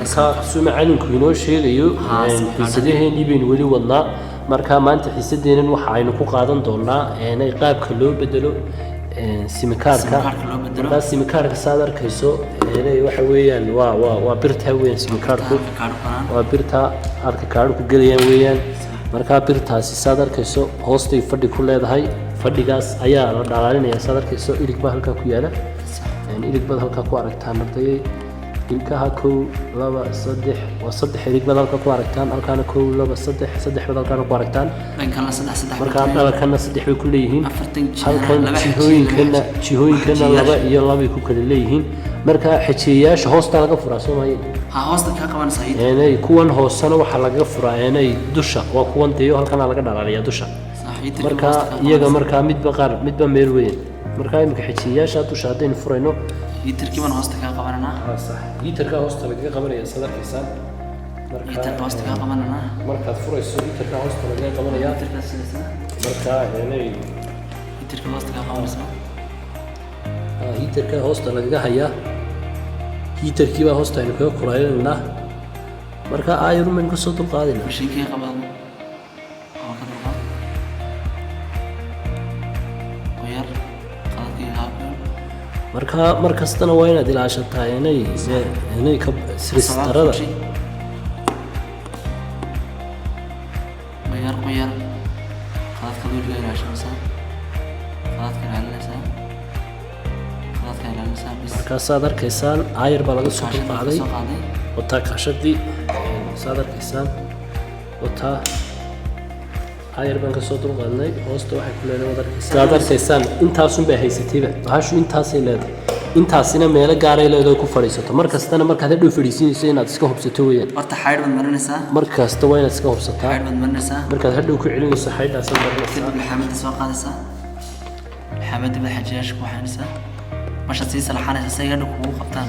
marka soo macalinku inoo sheegayo xiisadaheenii baynu weli wadnaa marka maanta xiisadeenan waxa aynu ku qaadan doonaa inay qaabka loo bedelo simikaarka marka simikaarka saad arkayso inay waxa weeyaan waa birta weeyaan simikaarku waa birta halka kaarku galayaan weeyaan marka birtaasi saad arkayso hoostay fadhi ku leedahay fadhigaas ayaa la dhalaalinaya saad arkayso ilig baa halka ku yaala ilig baa halka ku aragtaan ardayay ilkaha 1 2 3 waa 3 ilig baa halka ku aragtaan halkaana 1 2 3 3 baa halka ku aragtaan marka dalkana 3 way ku leeyihiin halkan jihooyinkana 2 iyo 2 ku kala leeyihiin marka xajiyaasha hoosta laga furaa Soomaaliya hoosta ka qaban saayid inay kuwan hoosana waxa laga furaa inay dusha waa kuwan deeyo halkana laga dhalaaliyaa dusha marka iyaga marka midba meel weyn marka imika xajiyaasha dusha hadeen furayno yitirkii man hoosta ka qabanana sax yitirka hoosta laga qabanaya sadarkiisaan marka yitirka hoosta ka qabanana marka furayso yitirka hoosta laga qabanaya marka inay yitirka hoosta ka qabanaysa yitirka hoosta laga hayaa yitirkii baa hoosta aynu kaga kuraynaa marka ayru man ku soo dulqaadina mishinkii qabaan marka markastana waa inaad ilaashataa inay ka sristarada qoyar qaladka loo ilaashanaysaa marka saad arkaysaan ayr baa laga soo qaaday wata kashadii saad arkaysaan wata ayr baan ka soo dulqaadnay hoosta waxay ku leedahay wadarkiisa saad arkaysaan intaasun bay haysatayba bahashu intaasay leedahay intaasina meelo gaaray leedahay ku fadhiisato markastana markaad hadhow fadhiisinayso inaad iska hubsato weeyaan horta xayd baad marinaysaa markasta waa inaad iska hubsataa xayd baad marinaysaa markaad hadhow ku celinayso xayddaas aad marinaysaa kadib xaamada soo qaadaysaa xaamada baa xajiyaasha ku xaynaysaa masha sii salaxanaysa sayga kugu qabtaan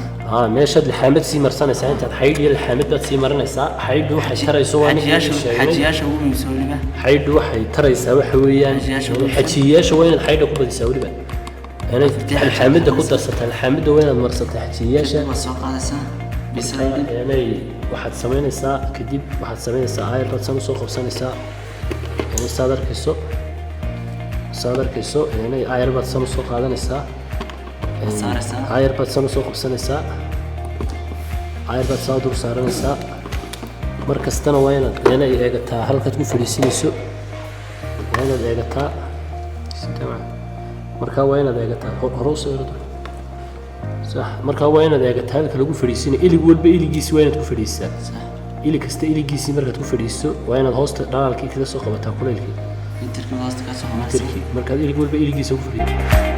meeshaad lixaamad sii marsanaysaa intaad xayd iyo lixaamad baad sii marinaysaa xayddu waxay tarayso waa xajiyaasha ugu muhiimsan weliba xayddu waxay taraysaa waxa weeyaan xajiyaasha waa inaad xaydda ku badisaa weliba lixaamadda ku darsataa lixaamadda waa inaad marsataa xajiyaasha soo qaadaysaa waxaad samaynaysaa kadib waxaad samaynaysaa ayr baad san usoo qabsanaysaa saad arkayso ayr baad san usoo qaadanaysaa ayr baad san usoo qabsanaysaa ayr baad saa dul saaranaysaa markastana waa inaad eegataa halkaad ku fadhiisinayso waa inaad eegataa markaa waa inaad eegataa horuus sax markaa waa inaad eegataa halka lagu fadhiisinayo ilig walba iligiisi waa inaad ku fadhiisaa ilig kasta iligiisii markaad ku fadhiiso waa inaad hoosta dhalaalkii kaga soo qabataa kulaylkii yitirkii hoosta ka soo qabanaysaa markaad ilig walba iligiisa ku fadhiiso